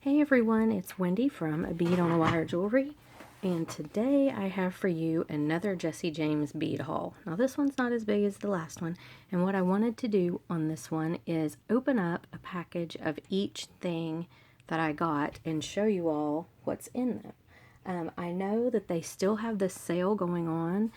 Hey everyone, it's Wendy from A Bead on a Wire Jewelry, and today I have for you another Jesse James bead haul. Now this one's not as big as the last one, and what I wanted to do on this one is open up a package of each thing that I got and show you all what's in them. I know that they still have this sale going on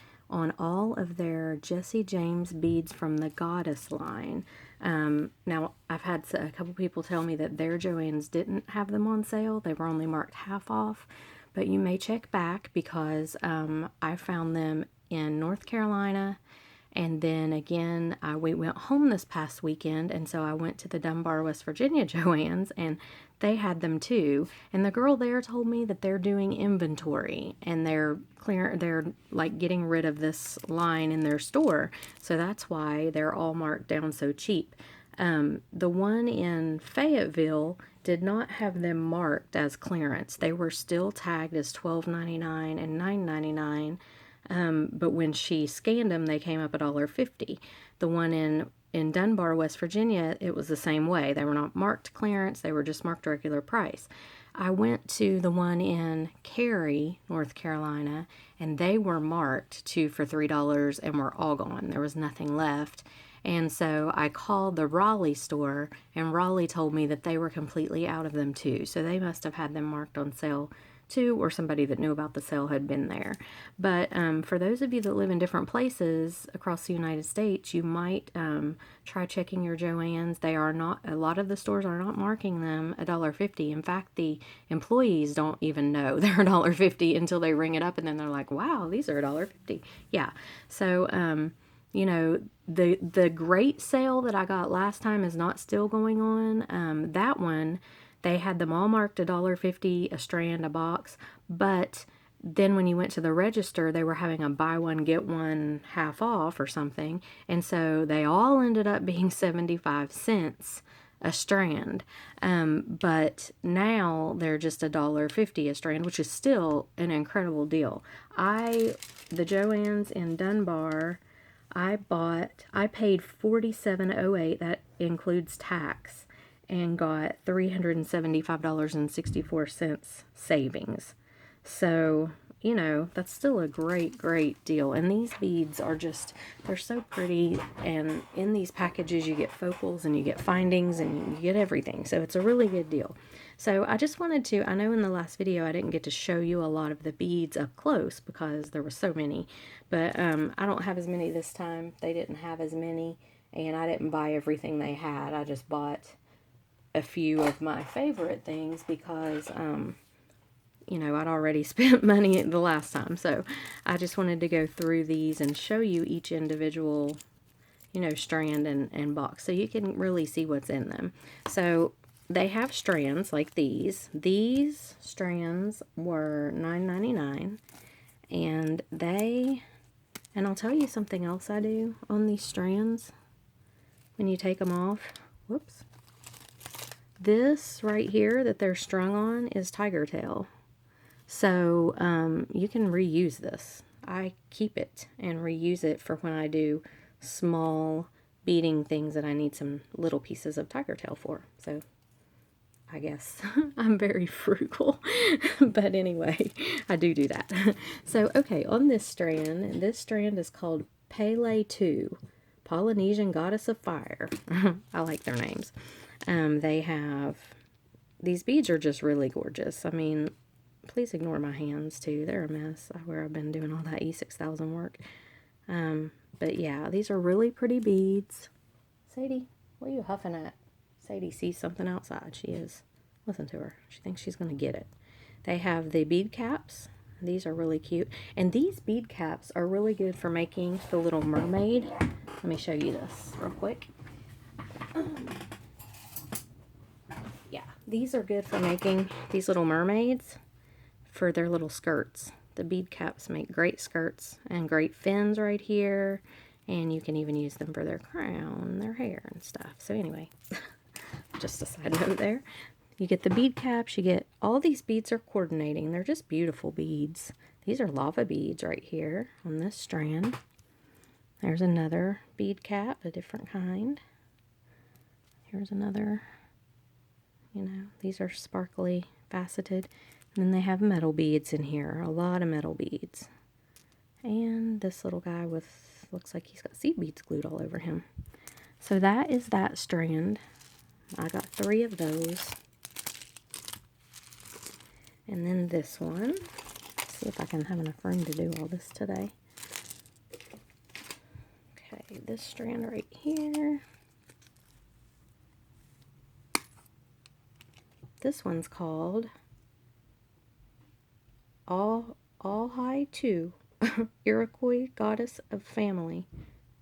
all of their Jesse James beads from the Goddess line. Now, I've had a couple people tell me that their Joann's didn't have them on sale. They were only marked half off, but you may check back because I found them in North Carolina. And then again, we went home this past weekend, and so I went to the Dunbar, West Virginia Joann's, and they had them too. And the girl there told me that they're doing inventory, and they're like getting rid of this line in their store. So that's why they're all marked down so cheap. The one in Fayetteville did not have them marked as clearance. They were still tagged as $12.99 and $9.99. But when she scanned them, they came up at $1.50. The one in Dunbar, West Virginia, it was the same way. They were not marked clearance. They were just marked regular price. I went to the one in Cary, North Carolina, and they were marked two for $3 and were all gone. There was nothing left. And so I called the Raleigh store, and Raleigh told me that they were completely out of them too. So they must have had them marked on sale too, or somebody that knew about the sale had been there. But for those of you that live in different places across the United States, you might try checking your Joann's. They are not, a lot of the stores are not marking them $1.50. In fact, the employees don't even know they're $1.50 until they ring it up, and then they're like, wow, these are $1.50. Yeah, so you know, the great sale that I got last time is not still going on. That one, they had them all marked $1.50 a strand, a box, but then when you went to the register, they were having a buy one, get one half off or something, and so they all ended up being 75 cents a strand. But now they're just $1.50 a strand, which is still an incredible deal. The Joann's in Dunbar, I paid $47.08, that includes tax, and got $375.64 savings. So, you know, that's still a great, great deal. And these beads are just, they're so pretty. And in these packages, you get focals and you get findings and you get everything. So it's a really good deal. So I just wanted to, I know in the last video I didn't get to show you a lot of the beads up close because there were so many. But I don't have as many this time. They didn't have as many. And I didn't buy everything they had. I just bought a few of my favorite things because, you know, I'd already spent money the last time. So I just wanted to go through these and show you each individual, you know, strand and box so you can really see what's in them. So they have strands like these. These strands were $9.99, and and I'll tell you something else I do on these strands when you take them off. Whoops. This right here that they're strung on is tiger tail. So you can reuse this. I keep it and reuse it for when I do small beading things that I need some little pieces of tiger tail for. So I guess I'm very frugal. But anyway, I do that. So, okay, on this strand is called Pele 2, Polynesian Goddess of Fire. I like their names. They have, these beads are just really gorgeous. I mean, please ignore my hands too. They're a mess where I've been doing all that E6000 work. But yeah, these are really pretty beads. Sadie, what are you huffing at? Sadie sees something outside. She is. Listen to her. She thinks she's going to get it. They have the bead caps. These are really cute. And these bead caps are really good for making the little mermaid. Let me show you this real quick. Yeah, these are good for making these little mermaids for their little skirts. The bead caps make great skirts and great fins right here. And you can even use them for their crown, their hair and stuff. So anyway, just a side note there. You get the bead caps, you get, all these beads are coordinating. They're just beautiful beads. These are lava beads right here on this strand. There's another bead cap, a different kind. Here's another, You know, these are sparkly, faceted. And then they have metal beads in here, a lot of metal beads. And this little guy with, looks like he's got seed beads glued all over him. So that is that strand. I got 3 of those. And then this one. Let's see if I can have enough room to do all this today. Okay, this strand right here. This one's called All High 2, Iroquois Goddess of Family.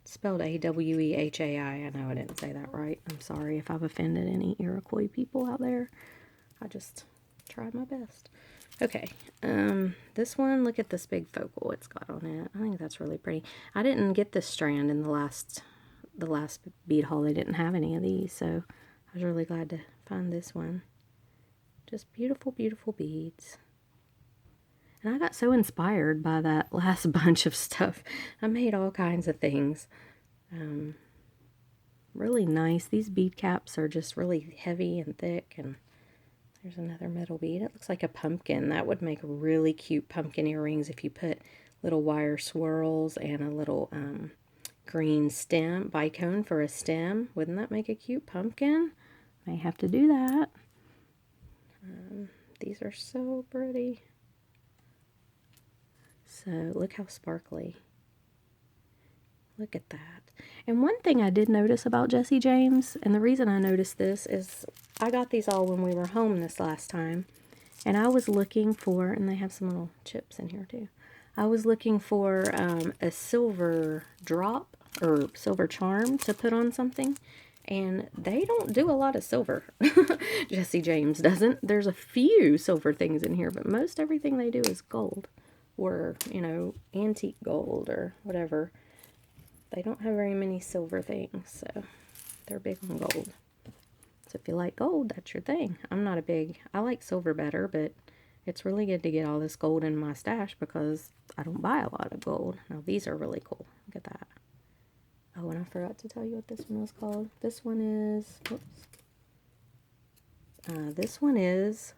It's spelled A-W-E-H-A-I. I know I didn't say that right. I'm sorry if I've offended any Iroquois people out there. I just tried my best. Okay, this one, look at this big focal it's got on it. I think that's really pretty. I didn't get this strand in the last bead haul. They didn't have any of these, so I was really glad to find this one. Just beautiful, beautiful beads. And I got so inspired by that last bunch of stuff. I made all kinds of things. Really nice. These bead caps are just really heavy and thick. And there's another metal bead. It looks like a pumpkin. That would make really cute pumpkin earrings if you put little wire swirls and a little green stem, bicone for a stem. Wouldn't that make a cute pumpkin? May have to do that. These are so pretty. So look how sparkly. Look at that. And one thing I did notice about Jesse James, and the reason I noticed this is I got these all when we were home this last time. And I was looking for, and they have some little chips in here too. I was looking for a silver drop or silver charm to put on something. And they don't do a lot of silver. Jesse James doesn't. There's a few silver things in here, but most everything they do is gold. Or, you know, antique gold or whatever. They don't have very many silver things, so they're big on gold. So if you like gold, that's your thing. I like silver better, but it's really good to get all this gold in my stash because I don't buy a lot of gold. Now these are really cool. Look at that. Oh, and I forgot to tell you what this one was called. This one is, this one is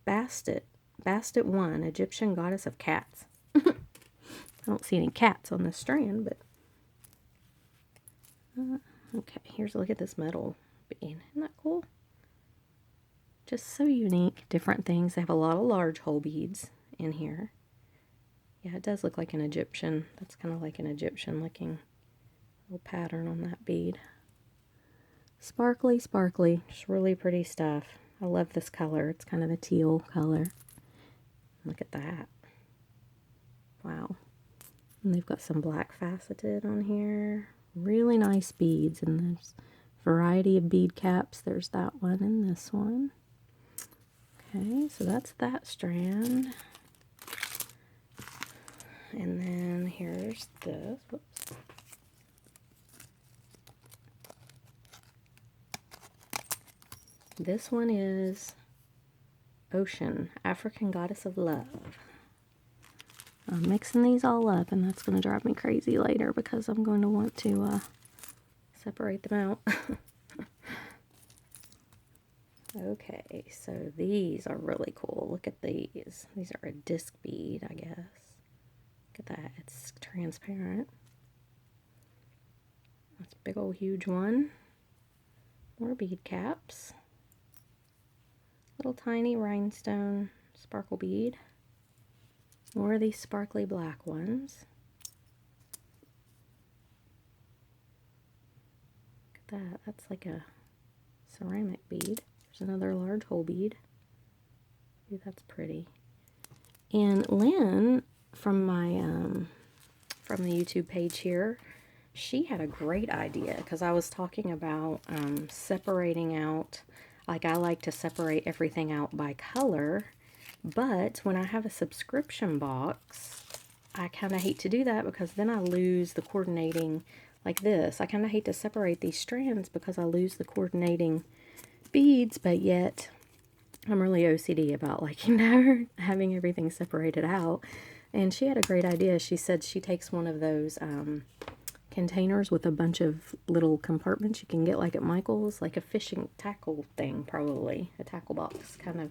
Bastet. Bastet 1, Egyptian goddess of cats. I don't see any cats on this strand, but okay, here's a look at this metal bead. Isn't that cool? Just so unique, different things. They have a lot of large hole beads in here. Yeah, it does look like an Egyptian. That's kind of like an Egyptian looking little pattern on that bead. Sparkly, sparkly. Just really pretty stuff. I love this color. It's kind of a teal color. Look at that. Wow. And they've got some black faceted on here. Really nice beads. And there's a variety of bead caps. There's that one and this one. Okay, so that's that strand. And then here's this. Whoops. This one is Ocean, African Goddess of Love. I'm mixing these all up, and that's going to drive me crazy later because I'm going to want to separate them out. Okay, so these are really cool. Look at these. These are a disc bead, I guess. Look at that. It's transparent. That's a big old huge one. More bead caps. Little tiny rhinestone sparkle bead. More of these sparkly black ones. Look at that. That's like a ceramic bead. There's another large hole bead. Ooh, that's pretty. And Lynn from my from the YouTube page here, she had a great idea because I was talking about separating out. Like, I like to separate everything out by color, but when I have a subscription box, I kind of hate to do that because then I lose the coordinating like this. I kind of hate to separate these strands because I lose the coordinating beads, but yet I'm really OCD about liking having everything separated out. And she had a great idea. She said she takes one of those containers with a bunch of little compartments you can get like at Michael's, like a fishing tackle thing, probably. A tackle box, kind of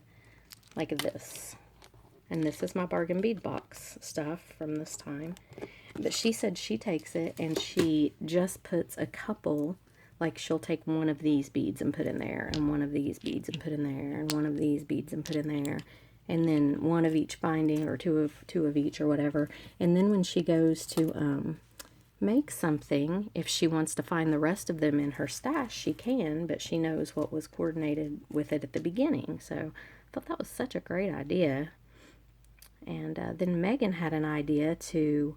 like this. And this is my bargain bead box stuff from this time. But she said she takes it and she just puts a couple, like she'll take one of these beads and put in there, and one of these beads and put in there, and one of these beads and put in there, and then one of each binding, or two of each, or whatever. And then when she goes to make something, if she wants to find the rest of them in her stash, she can, but she knows what was coordinated with it at the beginning. So I thought that was such a great idea. And then Megan had an idea to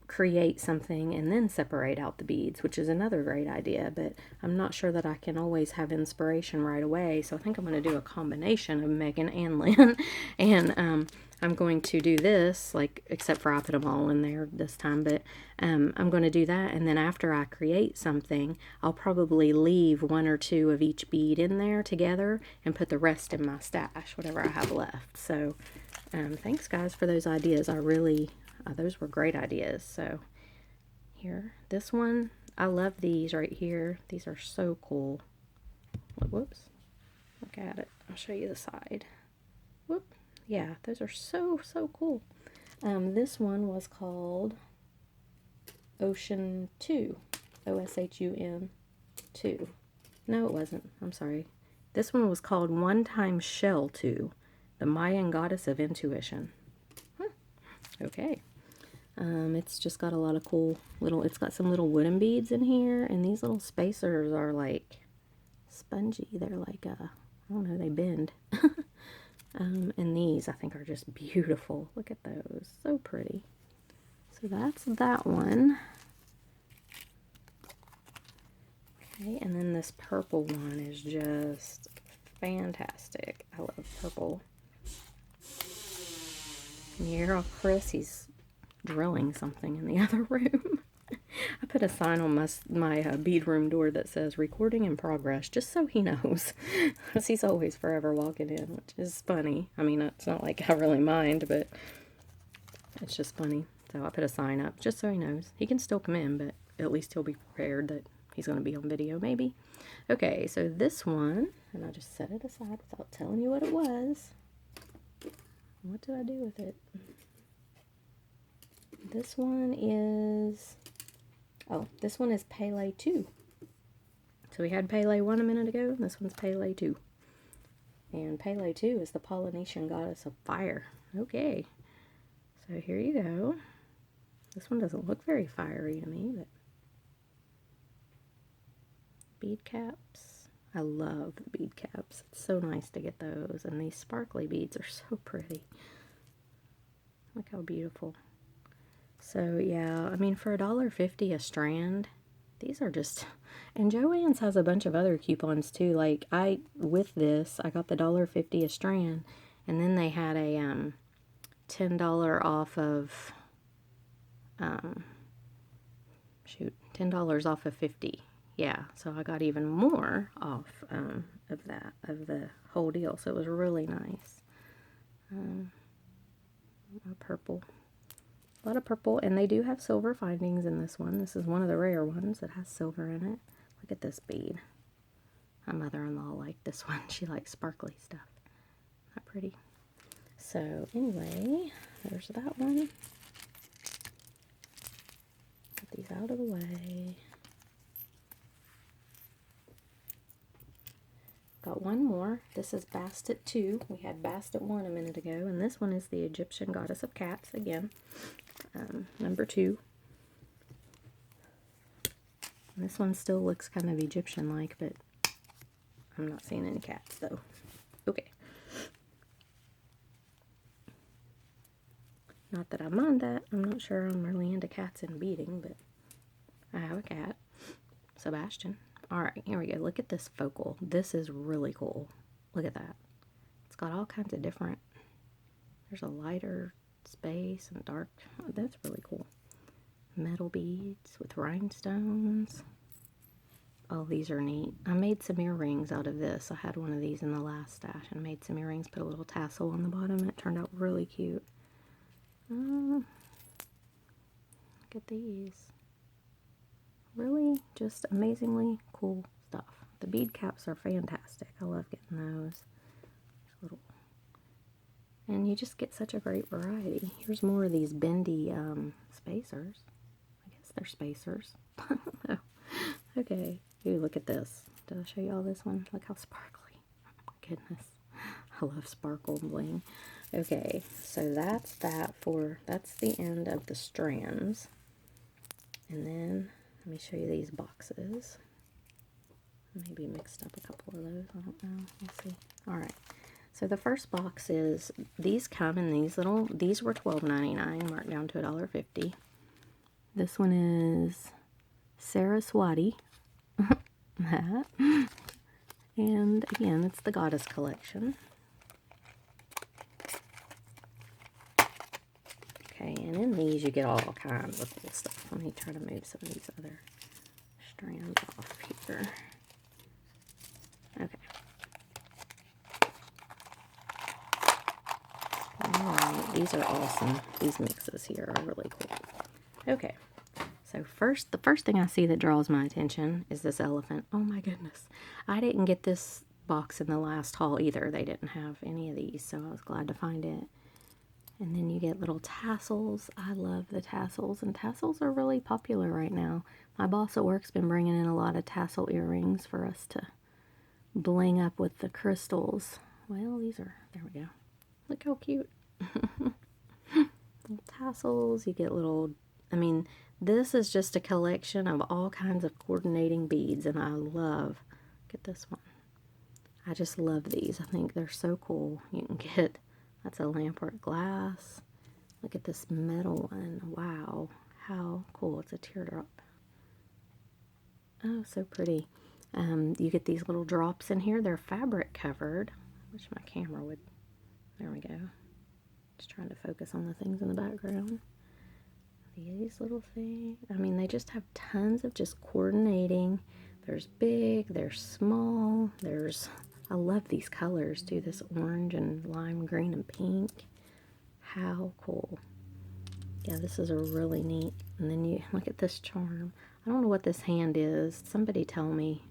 create something and then separate out the beads, which is another great idea, but I'm not sure that I can always have inspiration right away, so I think I'm going to do a combination of Megan and Lynn. And I'm going to do this, like, except for I put them all in there this time, but I'm going to do that, and then after I create something, I'll probably leave one or two of each bead in there together and put the rest in my stash, whatever I have left. So thanks guys for those ideas. I really, those were great ideas. So here, this one, I love these right here. These are so cool. Whoops, look at it. I'll show you the side. Whoop. Yeah, those are so cool. This one was called Ocean 2. OSHUN 2. No, it wasn't. I'm sorry. This one was called One Time Shell 2. The Mayan Goddess of Intuition. Okay. It's just got a lot of cool little, it's got some little wooden beads in here, and these little spacers are like spongy. They're like, I don't know, they bend. And these I think are just beautiful. Look at those. So pretty. So that's that one. Okay, and then this purple one is just fantastic. I love purple. And you hear Chris, he's drilling something in the other room. I put a sign on my bead room door that says recording in progress, just so he knows. Because he's always forever walking in, which is funny. I mean, it's not like I really mind, but it's just funny. So I put a sign up just so he knows. He can still come in, but at least he'll be prepared that he's going to be on video, maybe. Okay, so this one, and I just set it aside without telling you what it was. What do I do with it? This one is, this one is Pele 2. So we had Pele 1 a minute ago, and this one's Pele 2. And Pele 2 is the Polynesian goddess of fire. Okay, so here you go. This one doesn't look very fiery to me, but bead caps. I love the bead caps. It's so nice to get those, and these sparkly beads are so pretty. Look how beautiful. So yeah, I mean, for $1.50 a strand, these are just, and Joann's has a bunch of other coupons too. Like with this, I got the $1.50 a strand, and then they had a $10 off of, $10 off of 50. Yeah, so I got even more off of the whole deal. So it was really nice. Purple. A lot of purple, and they do have silver findings in this one. This is one of the rare ones that has silver in it. Look at this bead. My mother-in-law liked this one. She likes sparkly stuff. Not pretty. So anyway, there's that one. Get these out of the way. Got one more. This is Bastet 2. We had Bastet 1 a minute ago, and this one is the Egyptian goddess of cats again. Number 2. And this one still looks kind of Egyptian-like, but I'm not seeing any cats, though. Okay. Not that I mind that. I'm not sure I'm really into cats and beading, but I have a cat, Sebastian. Alright, here we go. Look at this focal. This is really cool. Look at that. It's got all kinds of different, there's a lighter space and dark. Oh, that's really cool. Metal beads with rhinestones. Oh, these are neat. I made some earrings out of this. I had one of these in the last stash and made some earrings, put a little tassel on the bottom, and it turned out really cute. Look at these. really just amazingly cool stuff. The bead caps are fantastic. I love getting those. Little, and you just get such a great variety. Here's more of these bendy spacers. I guess they're spacers. I don't know. Okay, ooh, look at this. Did I show you all this one? Look how sparkly. Oh my goodness. I love sparkle and bling. Okay, so that's the end of the strands. And then, let me show you these boxes. Maybe mixed up a couple of those, I don't know, we'll see. Alright, so the first box is, these come in these little, these were $12.99, marked down to $1.50. This one is Saraswati. That. And again, it's the Goddess collection. Okay, and in these you get all kinds of cool stuff. Let me try to move some of these other strands off here. Okay. Alright, these are awesome. These mixes here are really cool. Okay, so the first thing I see that draws my attention is this elephant. Oh my goodness. I didn't get this box in the last haul either. They didn't have any of these, so I was glad to find it. And then you get little tassels. I love the tassels, and tassels are really popular right now. My boss at work's been bringing in a lot of tassel earrings for us to bling up with the crystals. Well, these are, there we go. Look how cute. Little tassels, you get little, I mean, this is just a collection of all kinds of coordinating beads, and I love, get this one. I just love these. I think they're so cool. You can get, that's a lamp-work glass. Look at this metal one. Wow, how cool. It's a teardrop. Oh, so pretty. You get these little drops in here. They're fabric covered. I wish my camera would, there we go. Just trying to focus on the things in the background. These little things, I mean, they just have tons of just coordinating. There's big, there's small, there's, I love these colors too, this orange and lime green and pink. How cool. Yeah, this is a really neat, and then you look at this charm. I don't know what this hand is. Somebody tell me.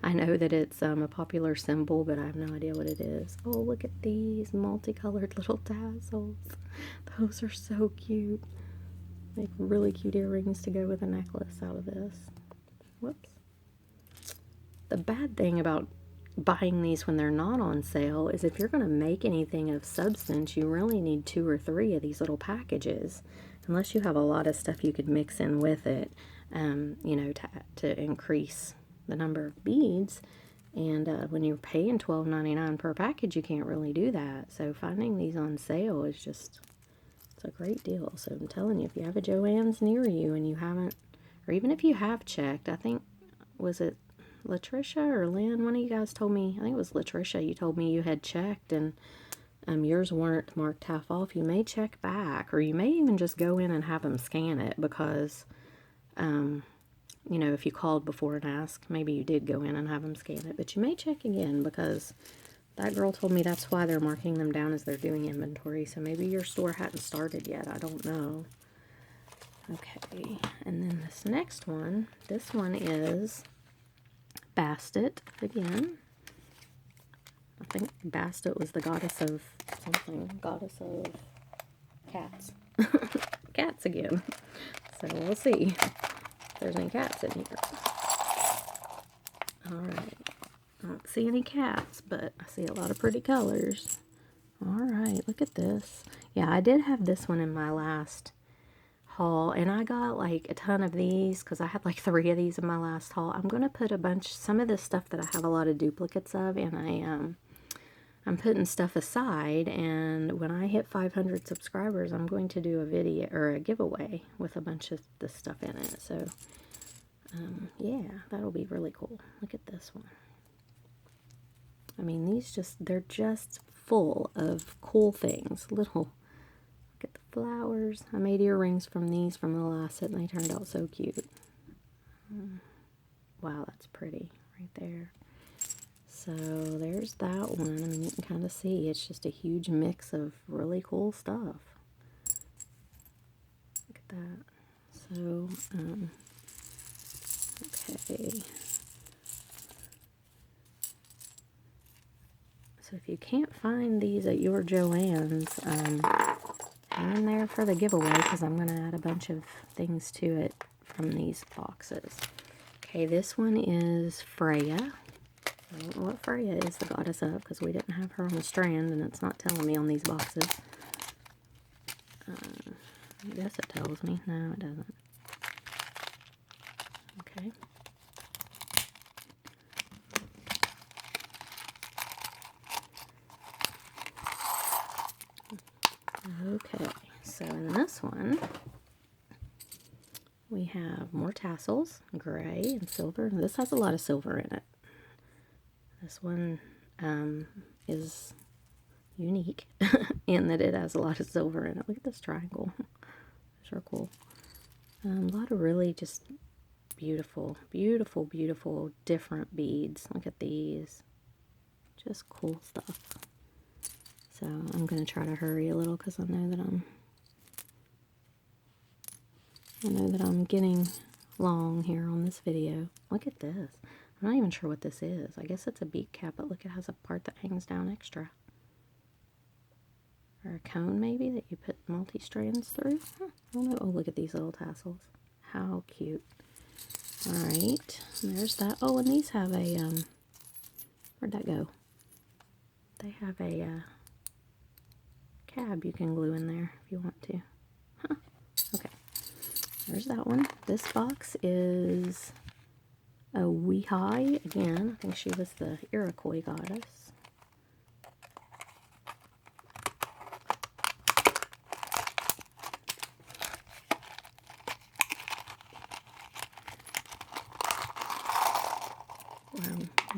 I know that it's a popular symbol, but I have no idea what it is. Oh, look at these multicolored little tassels. Those are so cute. Make really cute earrings to go with a necklace out of this. Whoops. The bad thing about buying these when they're not on sale is if you're going to make anything of substance, you really need 2 or 3 of these little packages. Unless you have a lot of stuff you could mix in with it, you know, to increase the number of beads. And when you're paying $12.99 per package, you can't really do that. So finding these on sale is just, it's a great deal. So I'm telling you, if you have a Joann's near you and you haven't, or even if you have checked, I think, was it Latricia or Lynn? One of you guys told me, I think it was Latricia, you told me you had checked and yours weren't marked half off. You may check back, or you may even just go in and have them scan it, because you know, if you called before and asked, maybe you did go in and have them scan it, but you may check again, because that girl told me that's why they're marking them down as they're doing inventory. So maybe your store hadn't started yet. I don't know. Okay, and then this next one, this one is Bastet again. I think Bastet was the goddess of something, goddess of cats. Cats again. So we'll see if there's any cats in here. Alright. I don't see any cats, but I see a lot of pretty colors. Alright, look at this. Yeah, I did have this one in my last haul, and I got like a ton of these because I had like 3 of these in my last haul. I'm going to put some of this stuff that I have a lot of duplicates of, and I'm putting stuff aside, and when I hit 500 subscribers, I'm going to do a video or a giveaway with a bunch of this stuff in it. So yeah, that'll be really cool. Look at this one. I mean, they're just full of cool things. Look at the flowers. I made earrings from these from the last set, and they turned out so cute. Wow, that's pretty right there. So there's that one. I mean, you can kind of see it's just a huge mix of really cool stuff. Look at that. So, Okay. So if you can't find these at your Joann's, hang in there for the giveaway because I'm going to add a bunch of things to it from these boxes. Okay, this one is Freya. I don't know what Freya is the goddess of because we didn't have her on the strand and it's not telling me on these boxes. I guess it tells me. No, it doesn't. Okay. Okay, so in this one, we have more tassels, gray and silver. This has a lot of silver in it. This one is unique in that it has a lot of silver in it. Look at this triangle. Those are cool. A lot of really just beautiful, beautiful, beautiful different beads. Look at these. Just cool stuff. So I'm going to try to hurry a little because I know that I'm getting long here on this video. Look at this. I'm not even sure what this is. I guess it's a bead cap, but look, it has a part that hangs down extra. Or a cone maybe that you put multi-strands through. I don't know. Oh, look at these little tassels. How cute. Alright, there's that. Oh, and these have a, where'd that go? They have a cab you can glue in there if you want to. Huh. Okay, there's that one. This box is a Weehai. Again, I think she was the Iroquois goddess.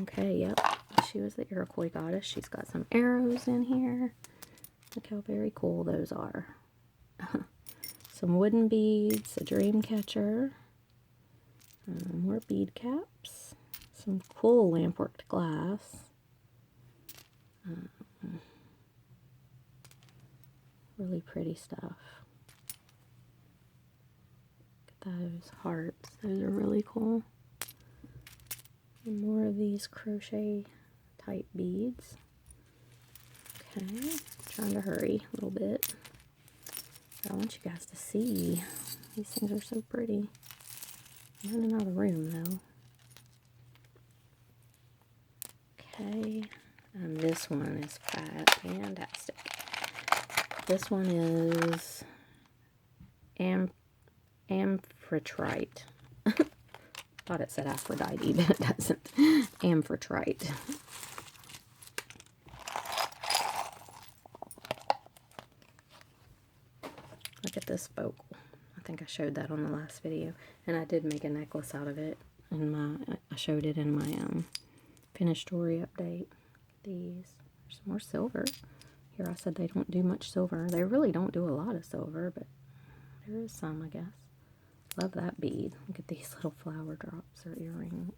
Okay, yep, she was the Iroquois goddess. She's got some arrows in here. Look how very cool those are. Some wooden beads, a dream catcher, more bead caps, some cool lamp-worked glass, really pretty stuff. Look at those hearts. Those are really cool. And more of these crochet type beads. Okay, trying to hurry a little bit. I want you guys to see. These things are so pretty. I'm running out of room though. Okay, and this one is fantastic. This one is amphitrite. Thought it said Aphrodite, but it doesn't. Amphitrite. Look at this focal. I think I showed that on the last video, and I did make a necklace out of it. I showed it in my finished story update. These. There's some more silver. Here I said they don't do much silver. They really don't do a lot of silver, but there is some, I guess. Love that bead. Look at these little flower drops or earring.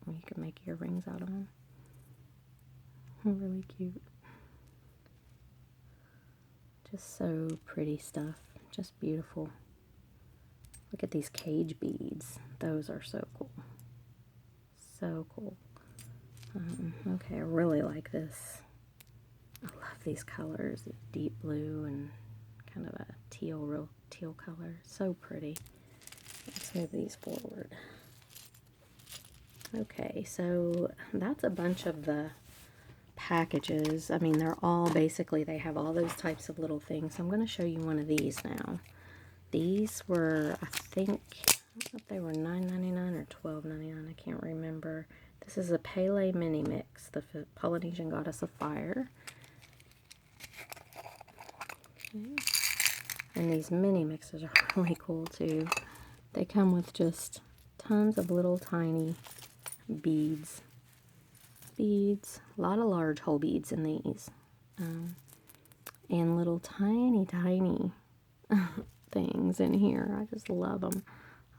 You can make earrings out of them. Really cute. Just so pretty stuff. Just beautiful. Look at these cage beads. Those are so cool. So cool. Okay, I really like this. I love these colors. Deep blue and kind of a teal, real teal color. So pretty. Let's move these forward. Okay, so that's a bunch of the packages. I mean, they're all basically, they have all those types of little things. So I'm going to show you one of these now. These were, I think, I don't know if they were $9.99 or $12.99. I can't remember. This is a Pele mini mix, the Polynesian goddess of fire. Okay. And these mini mixes are really cool too. They come with just tons of little tiny beads. A lot of large whole beads in these. And little tiny things in here. I just love them.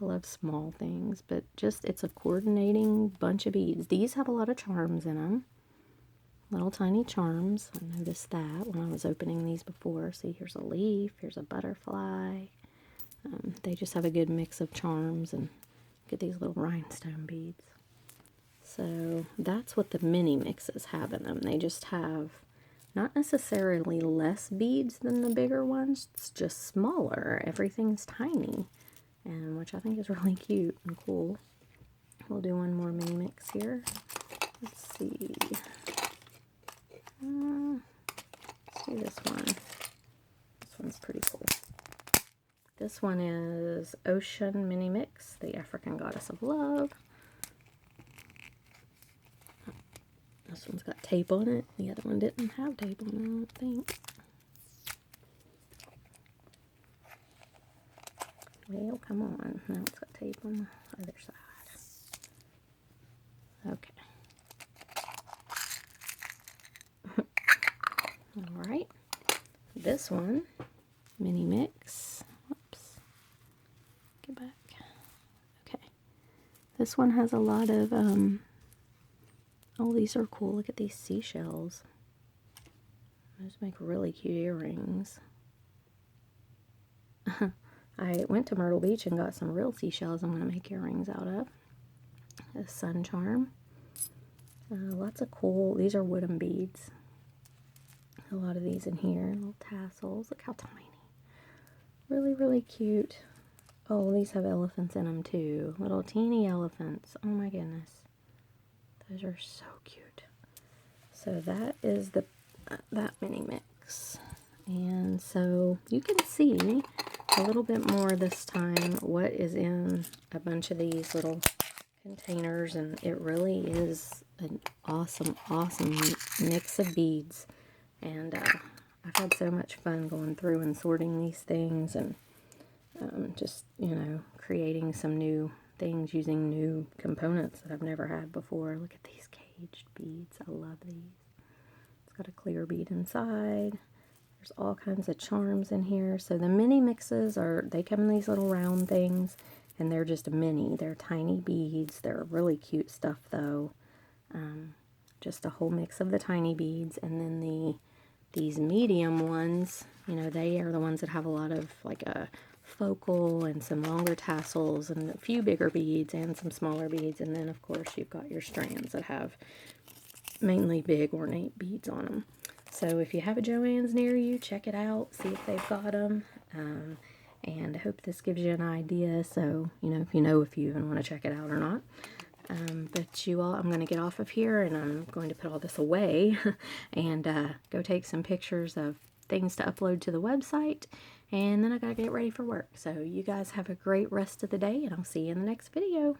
I love small things, but just, it's a coordinating bunch of beads. These have a lot of charms in them. Little tiny charms. I noticed that when I was opening these before. See, here's a leaf, here's a butterfly. They just have a good mix of charms and Look at these little rhinestone beads. So that's what the mini mixes have in them. They just have not necessarily less beads than the bigger ones. It's just smaller. Everything's tiny, and which I think is really cute and cool. We'll do one more mini mix here. Let's see. Let's do this one. This one's pretty cool. This one is Ocean Mini Mix, the African Goddess of Love. This one's got tape on it. The other one didn't have tape on it, I don't think. Well, come on. Now it's got tape on the other side. Okay. Alright. This one, Mini Mix. Whoops. Get back. Okay. This one has a lot of, oh, these are cool. Look at these seashells. Those make really cute earrings. I went to Myrtle Beach and got some real seashells I'm going to make earrings out of. A sun charm. Lots of cool, these are wooden beads. A lot of these in here, little tassels. Look how tiny. Really, really cute. Oh, these have elephants in them too. Little teeny elephants. Oh my goodness. Those are so cute. So that is the that mini mix. And so you can see a little bit more this time what is in a bunch of these little containers, and it really is an awesome, awesome mix of beads. And I've had so much fun going through and sorting these things, and just, you know, creating some new things using new components that I've never had before. Look at these caged beads. I love these. It's got a clear bead inside. There's all kinds of charms in here. So the mini mixes they come in these little round things, and they're just mini. They're tiny beads. They're really cute stuff though. Just a whole mix of the tiny beads, and then these medium ones, you know, they are the ones that have a lot of like a focal and some longer tassels and a few bigger beads and some smaller beads. And then of course you've got your strands that have mainly big ornate beads on them. So if you have a Joann's near you, check it out, see if they've got them. And I hope this gives you an idea, so if you even want to check it out or not. But you all, I'm going to get off of here, and I'm going to put all this away and go take some pictures of things to upload to the website, and then I got to get ready for work. So you guys have a great rest of the day, and I'll see you in the next video.